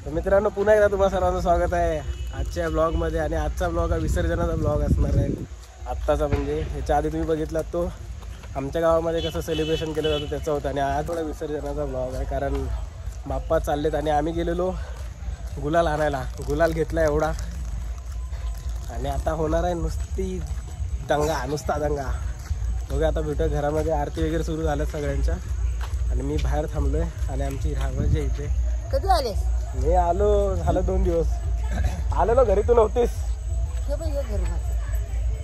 तर मित्रांनो पुन्हा एकदा तुम्हा सर्वांचं स्वागत आहे आजच्या ब्लॉगमध्ये. आणि आजचा ब्लॉग हा विसर्जनाचा ब्लॉग असणार आहे. आत्ताचा म्हणजे ह्याच्या आधी तुम्ही बघितला तो आमच्या गावामध्ये कसं सेलिब्रेशन केलं जातं त्याचा होता. आणि हा थोडा विसर्जनाचा ब्लॉग आहे कारण बाप्पा चाललेत आणि आम्ही गेलेलो गुलाल आणायला. गुलाल घेतला एवढा आणि आता होणार आहे नुसती दंगा, नुसता दंगा. बघा आता भेटू घरामध्ये. आरती वगैरे सुरू झाल्या सगळ्यांच्या आणि मी बाहेर थांबलोय आणि आमची रावण जे इथे. कधी आलेस? मी आलो झालं 2 दिवस. आलो ना, घरी तू नव्हतीस.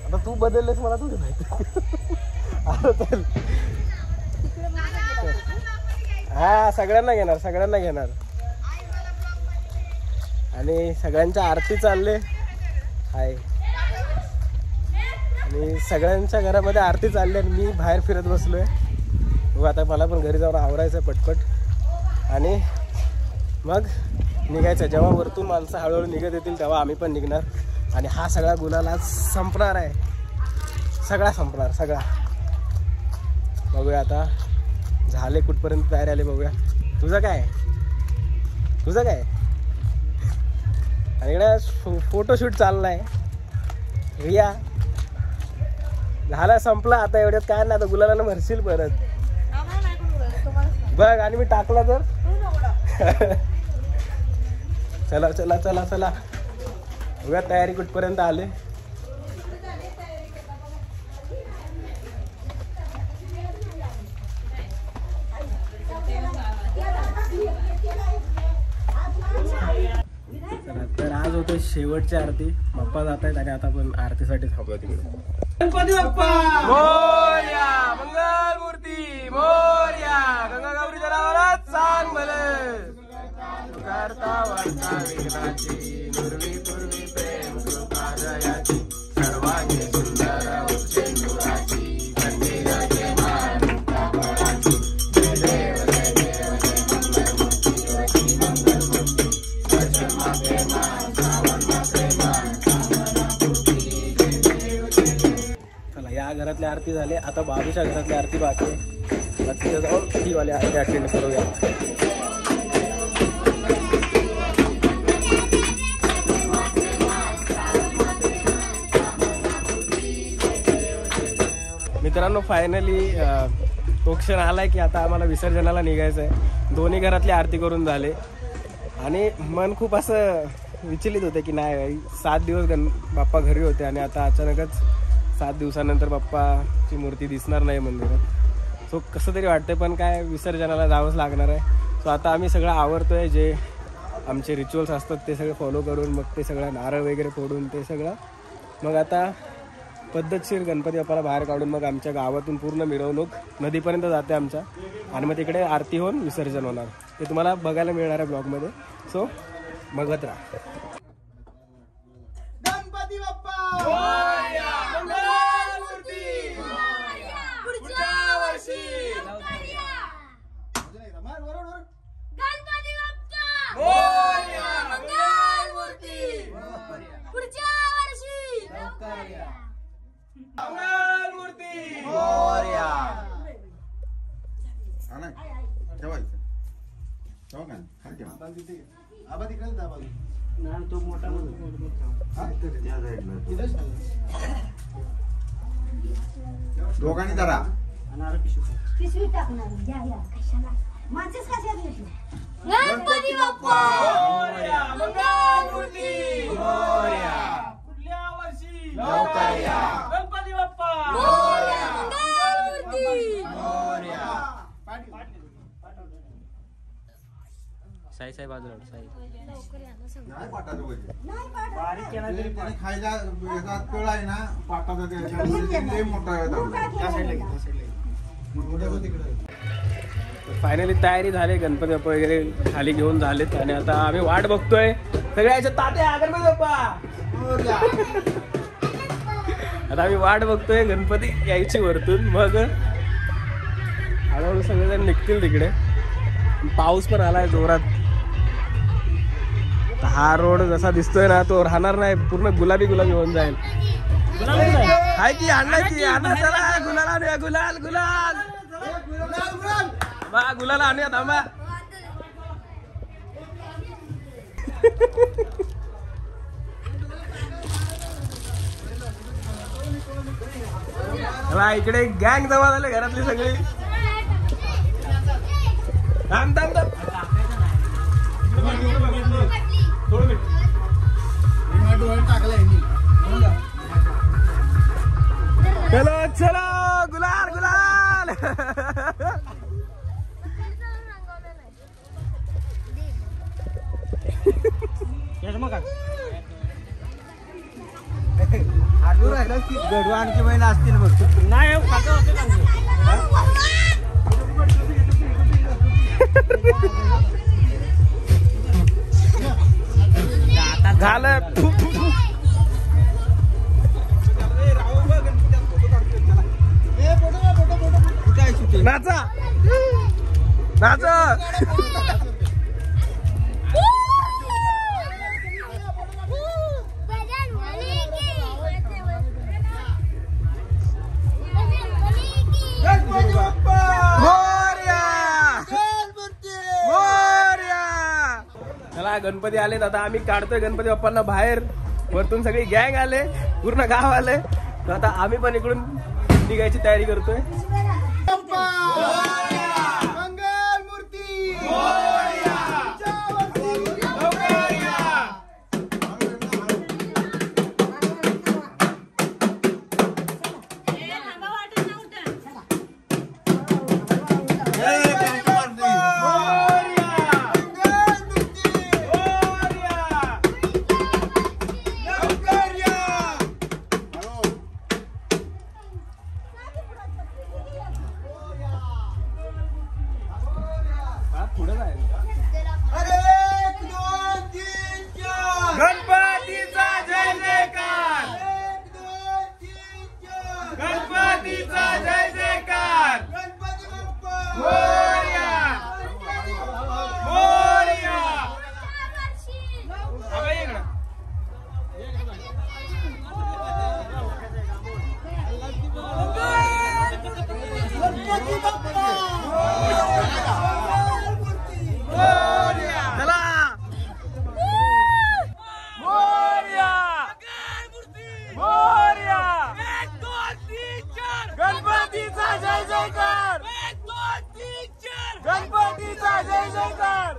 आता तू बदललेस मला तुझं माहिती. आलो तर हा सगळ्यांना घेणार, सगळ्यांना घेणार. आणि सगळ्यांच्या आरती चालले आहे आणि सगळ्यांच्या घरामध्ये आरती चालली आणि मी बाहेर फिरत बसलोय. आता मला पण घरी जाऊन आवरायचं पटपट आणि मग निघायचं. जेव्हा वरतून माणसं हळूहळू निघत येतील तेव्हा आम्ही पण निघणार. आणि हा सगळा गुलाल आज संपणार आहे, सगळा संपणार सगळा. बघूया आता झाले कुठपर्यंत तयारी आली बघूया. तुझं काय, तुझं काय? आणि इकडे फोटोशूट चाललाय. रिया झाला संपला आता. एवढ्यात काय ना, आता गुलालाला भरशील परत बघ. आणि मी टाकला तर चला चला चला चला बघा तयारी कुठपर्यंत आले. तर आज होते शेवटची आरती. बाप्पा जात आहेत आणि आता पण आरतीसाठी थांबलो तिकडे. गणपती बाप्पा मोरया, मंगल मूर्ती मोरया, गंगा गौरीच्या नावाला सांग भले. करता वार्ता विघ्नाची, नुरवी पूर्वी प्रेम कृपा जयाची, सर्वांगी सुंदर उपसेंदुराची, कंदील जय माता फळाची, जय देव जय देव जय मंगल मूर्ती वची मंगल मूर्ती, दर्शन माते मान श्रावण माते मान सामना पूर्ती, जय देव जय देव. चला या घरातली आरती झाली. आता बाबूच्या घरातली आरती बाकी आहे. तिथे जाऊन ती वाली आरती अटेंड करूया. मित्रांनो फायनली तो क्षण आलाय की आता आम्हाला विसर्जनाला निघायचं आहे. दोन्ही घरातली आरती करून झाले आणि मन खूप असं विचलित होते की नाही 7 दिवस बाप्पा घरी होते आणि आता अचानकच 7 दिवसानंतर बाप्पाची मूर्ती दिसणार नाही मंदिरात. सो कसं तरी वाटतंय पण काय विसर्जनाला जावंच लागणार आहे. सो आता आम्ही सगळं आवरतोय. जे आमचे रिच्युअल्स असतात ते सगळं फॉलो करून मग ते सगळं नारळ वगैरे फोडून ते सगळं मग आता पद्धतशीर गणपती बाप्पाला बाहेर काढून मग आमच्या गावातून पूर्ण मिरवणूक नदीपर्यंत जाते आमच्या आणि मग तिकडे आरती होऊन विसर्जन होणार. ते तुम्हाला बघायला मिळणार आहे ब्लॉगमध्ये. सो बघत राहा. गणपती बाप्पा मोरया, मंगल मूर्ती मोरया, पुढच्या वर्षी गणपती बाप्पा मोरया, मंगल मूर्ती पुढच्या वर्षी मंगल मूर्ती मोरया. आला ठेवायचं ठेवा का खाली ठेवा. आबा तिकडे दाबा ना, तो मोठा दोघांनी धरा. पिशवी टाकणार घ्या या कशाला माझेच कशाला. गणपती बाप्पा मोरया, मंगल मूर्ती मोरया, पुढल्या वर्षी लवकर या. गणपती बाप्पा मोरया, मंगल मूर्ती मोरया. साई साई बाजूला साई नाही पाटाचं वगैरे बारीक केला खायला याचा कळ आहे ना पाटाचा ते मोठा आहे. फायनली तयारी झाली. गणपती बाप्पा वगैरे खाली घेऊन झालेत आणि आता आम्ही वाट बघतोय सगळ्याच्या तात्या गणपती बाप्पा. आता आम्ही वाट बघतोय गणपती यायची वरतून. मग हळूहळू सगळेजण निघतील तिकडे. पाऊस पण आलाय जोरात. हा रोड जसा दिसतोय ना तो राहणार नाही, पूर्ण गुलाबी गुलाबी होऊन जाईल. हाय की आणायची आणा चला. गुलाल आणूया, गुलाल गुलाल बा गुलाल आणूया थांबा. इकडे गँग जमा झाले घरातली सगळी. थांब थांब थांब. चलो चलो गुलाल गुलाल. गडू आणखी महिना असतील बघ. नाही झालं. नाचा नाचा. चला गणपती आलेत आता. आम्ही काढतोय गणपती बाप्पांना बाहेर. वरतून सगळी गँग आले, पूर्ण गाव आले. आता आम्ही पण इकडून निघायची तयारी करतोय. गणपतीचा जय जयकार. गणपतीचा जय जयकार. मोरया मोरया. गणपतीचा जय जयकार. गणपतीचा जय जयकार.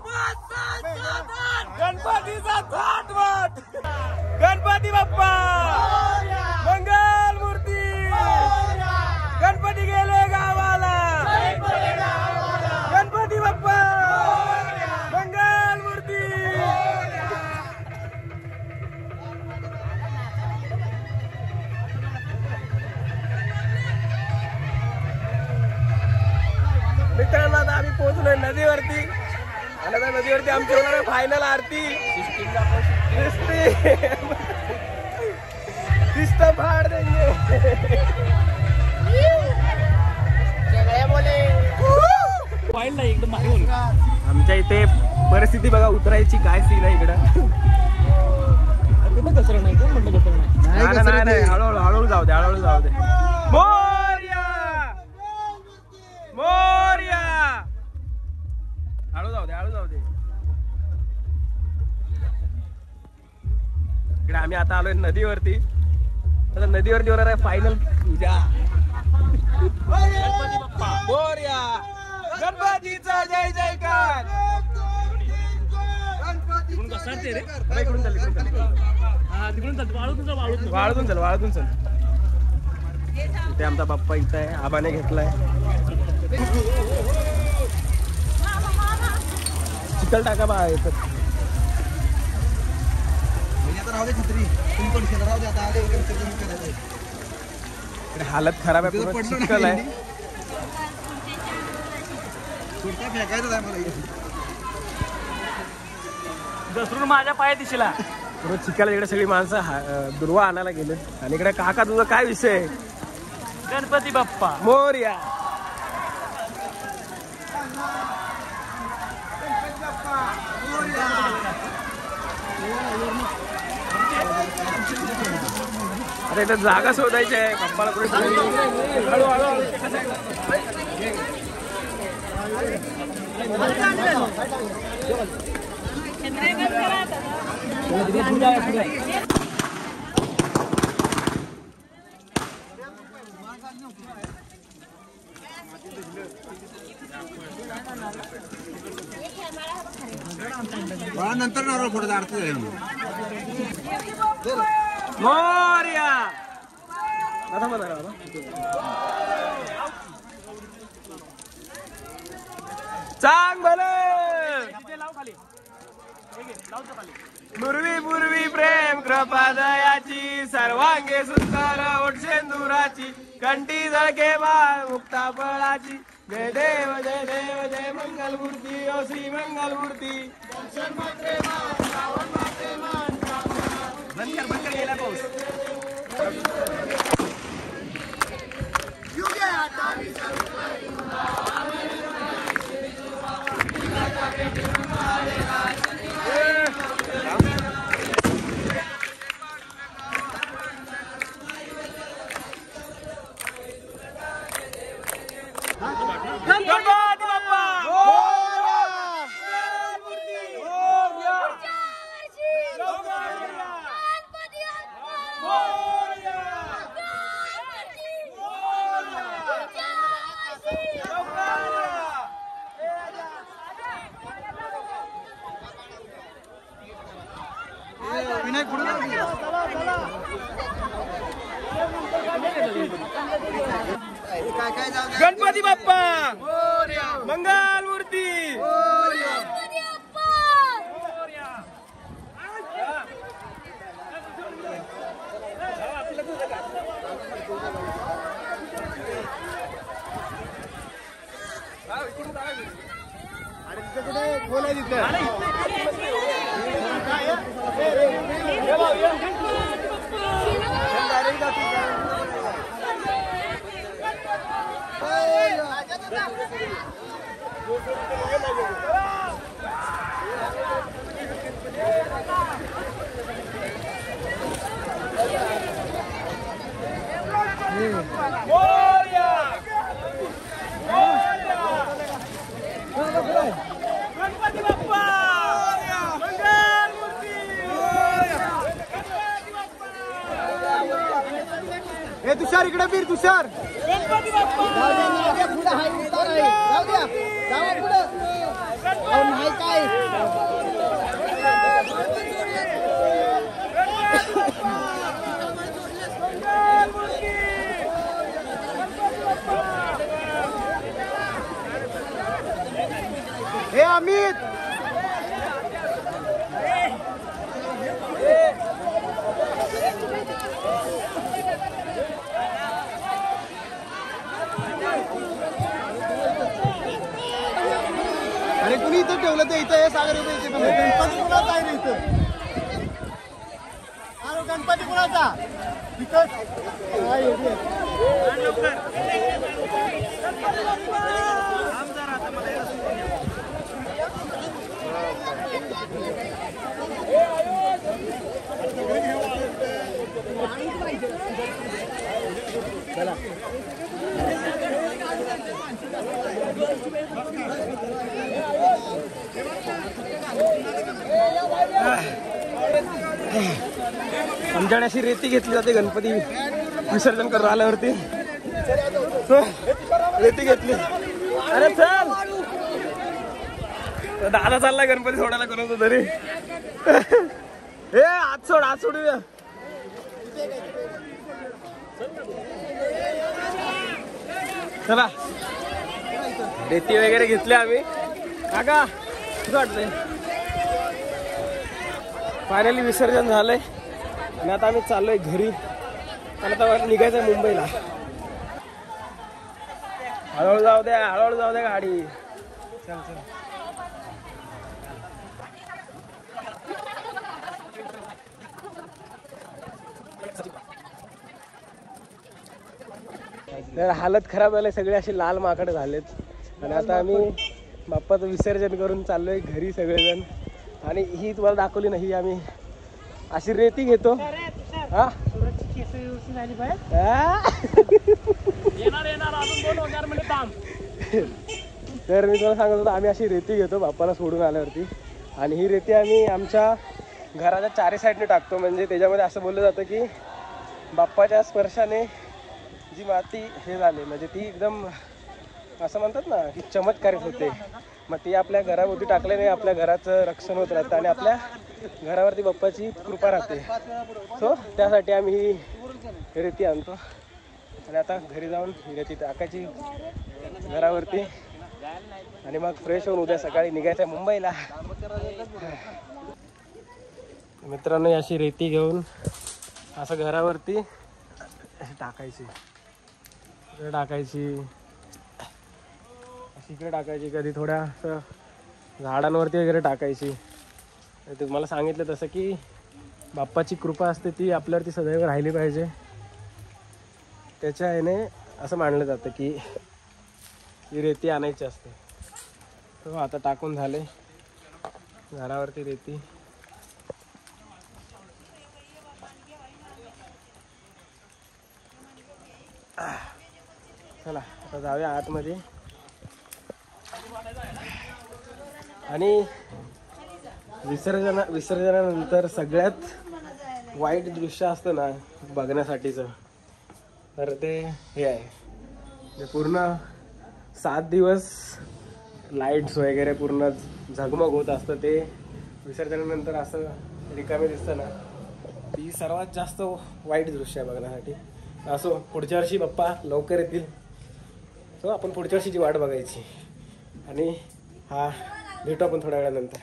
गणपतीचा थाटमाट. गणपती बाप्पा मंगल मूर्ती. गणपती गेले गावाला. गणपती बाप्पा मंगल मूर्ती. मित्रांनो आता आम्ही पोहोचलोय नदीवरती. आणि आता नदीवरती आमची होणार आहे फायनल आरती. सिस्टम फाड देंगे. आमच्या इथे परिस्थिती बघा उतरायची काय सीन आहे इकडं. नाही हळूहळू हळूहळू जाऊ दे हळूहळू जाऊ दे. मोरया मोरया. हळू जाऊ दे हळू जाऊ दे. इकडे आम्ही आता आलोय नदीवरती. आता नदीवरती होणार आहे फायनल पूजा. गणपती बाप्पा मोरया. गणपतीचा जय जयकार. वाळूतून चल वाळूतून चल. इथे आमचा बाप्पा इथं आहे. आबाने घेतलाय. चिखल टाका बा येतात. हालत खराब आहे पूर्ण चिखल आहे. घसरून माझ्या पाया दिशेला पूर्ण चिखल. इकडे सगळी माणसं दुर्वा आणायला गेलेत. आणि इकडे काका तुझा काय विषय. गणपती बाप्पा मोरया. आता इथे जागा शोधायची आहे बाप्पाला. हळूहळू नंतर नारळ फोडायचा अर्थ आहे मोरया आता म्हणा चांग भले पूर्वी पूर्वी प्रेम कृपा दयाची सर्वांगे सुंदर ओटशेंदुराची कंठी झळके बाळ मुक्ता फळाची जय देव जय देव जय मंगल मूर्ती ओ श्री मंगल मूर्ती बंद कर गेला पाऊस गणपती बाप्पा मंगल मूर्ती गणपती बाप्पा मंगल मूर्ती हे तुषार इकडे फिर तुषार गणपती बाप्पा काय हे अमित अरे कुणी इथं ठेवलं ते इथं सागर रुपये गणपती कुणाचा आहे ना इथं अरे गणपती कुणाचा चला आमच्याकडे अशी रेती घेतली जाते गणपती विसर्जन करून आल्यावरती रेती घेतली. अरे चल दादा चाललाय गणपती सोडायला करून तरी हे हात सोडूया. चला रेती वगैरे घेतली आम्ही. काका कसं वाटतंय? फायनली विसर्जन झालंय आणि आता आम्ही चाललोय घरी. आणि आता निघायचंय मुंबईला. हळूहळू जाऊ द्या गाडी. चल चल तर हालत खराब झाली, सगळे असे लाल माकड झालेत. आणि आता आम्ही बाप्पाचं विसर्जन करून चाललोय घरी सगळेजण. आणि ही तुम्हाला दाखवली नाही, आम्ही अशी रेती घेतो. हा तर मी तुम्हाला सांगत होतो आम्ही अशी रेती घेतो बाप्पाला सोडून आल्यावरती. आणि ही रेती आम्ही आमच्या घराच्या चारी साईडने टाकतो. म्हणजे त्याच्यामध्ये असं बोललं जातं की बाप्पाच्या स्पर्शाने जी माती हे झाली म्हणजे ती एकदम असं म्हणतात ना की चमत्कारिक होते. मग ती आपल्या घराभोवती टाकल्याने आपल्या घराचं रक्षण होत राहतं आणि आपल्या घरावरती बाप्पाची कृपा राहते. सो त्यासाठी आम्ही ही रेती आणतो आणि आता घरी जाऊन ही रेती टाकायची घरावरती आणि मग फ्रेश होऊन उद्या सकाळी निघायचं आहे मुंबईला. मित्रांनो अशी रेती घेऊन असं घरावरती टाकायची, इकडे टाकायची, इकडे टाकायची, कधी थोड्या असं झाडांवरती वगैरे टाकायची. तुम्हाला सांगितलं तसं की बाप्पाची कृपा असते ती आपल्यावरती सदैव राहिली पाहिजे. त्याच्या याने असं मानलं जातं की ही रेती आणायची असते. तो आता टाकून झाले घरावरती रेती. चला आता जाऊया आतमध्ये. आणि विसर्जनानंतर सगळ्यात वाईट दृश्य असतं ना बघण्यासाठीचं तर ते हे आहे, पूर्ण 7 दिवस लाईट्स वगैरे पूर्ण झगमग होत असतं. ते विसर्जनानंतर असं रिकामे दिसतं ना, ती सर्वात जास्त वाईट दृश्य आहे बघण्यासाठी. असो पुढच्या वर्षी बाप्पा लवकर येतील, सो आपण पुढच्या वर्षीची वाट बघायची आणि हा भेटू आपण थोड्या वेळानंतर.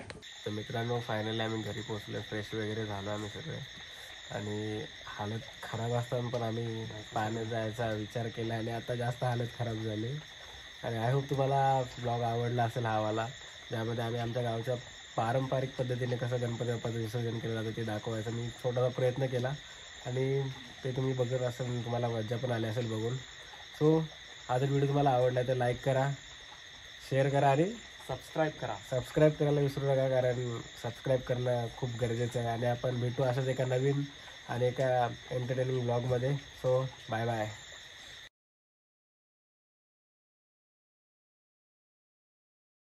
तर मित्रांनो फायनली आम्ही घरी पोहोचलो, फ्रेश वगैरे झालो आम्ही सगळे आणि हालत खराब असताना पण आम्ही पाण्यात जायचा विचार केला आणि आता जास्त हालत खराब झाली. आणि आय होप तुम्हाला ब्लॉग आवडला असेल हावाला, ज्यामध्ये आम्ही आमच्या गावच्या पारंपरिक पद्धतीने कसं गणपती बाप्पाचं विसर्जन केलं जातं ते दाखवायचा मी छोटासा प्रयत्न केला आणि ते तुम्ही बघत असाल, तुम्हाला मज्जा पण आली असेल बघून. सो हा जर व्हिडिओ तुम्हाला आवडला तर लाईक करा, शेअर करा आणि सबस्क्राईब करायला विसरू नका, कारण सबस्क्राईब करणं खूप गरजेचं आहे. आणि आपण भेटू असंच एका नवीन आणि एका एंटरटेनिंग ब्लॉगमध्ये. So bye bye.